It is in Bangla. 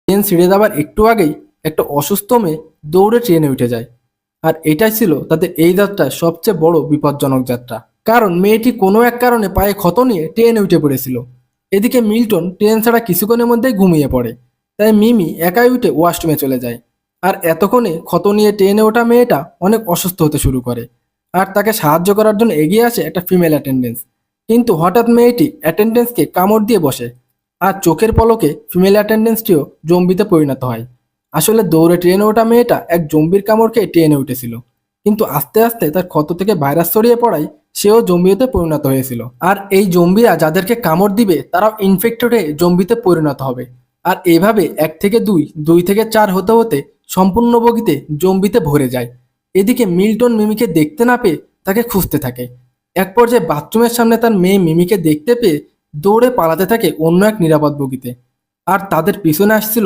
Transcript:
ট্রেন ছেড়ে যাবার একটু আগেই একটা অসুস্থ মেয়ে দৌড়ে ট্রেনে উঠে যায়। আর এটাই ছিল তাদের এই যাত্রার সবচেয়ে বড় বিপজ্জনক যাত্রা, কারণ মেয়েটি কোনো এক কারণে পায়ে ক্ষত নিয়ে ট্রেনে উঠে পড়েছিল। এদিকে মিল্টন ট্রেন ছাড়া কিছুক্ষণের মধ্যেই ঘুমিয়ে পড়ে, তাই মিমি একাই উঠে ওয়াশরুমে চলে যায়। আর এতক্ষণে ক্ষত নিয়ে ট্রেনে ওঠা মেয়েটা অনেক অসুস্থ হতে শুরু করে, আর তাকে সাহায্য করার জন্য এগিয়ে আসে একটা ফিমেল অ্যাটেন্ডেন্স। কিন্তু হঠাৎ মেয়েটি অ্যাটেন্ডেন্সকে কামড় দিয়ে বসে, আর চোখের পলকে ফিমেল অ্যাটেন্ডেন্সটিও জম্বিতে পরিণত হয়। আসলে দৌড়ে ট্রেনে ওঠা মেয়েটা এক জম্বির কামড় খেয়ে ট্রেনে উঠেছিল, কিন্তু আস্তে আস্তে তার ক্ষত থেকে ভাইরাস ছড়িয়ে পড়ায় সেও জম্বিতে পরিণত হয়েছিল। আর এই জম্বিরা যাদেরকে কামড় দিবে তারাও ইনফেক্টেড হয়ে জম্বিতে পরিণত হবে। আর এভাবে 1 থেকে 2, 2 থেকে 4 হতে হতে সম্পূর্ণ বগিতে জম্বিতে ভরে যায়। এদিকে মিল্টন মিমিকে দেখতে না পেয়ে তাকে খুঁজতে থাকে। এক পর্যায়ে বাথরুমের সামনে তার মেয়ে মিমিকে দেখতে পেয়ে দৌড়ে পালাতে থাকে অন্য এক নিরাপদ বগিতে। আর তাদের পিছনে আসছিল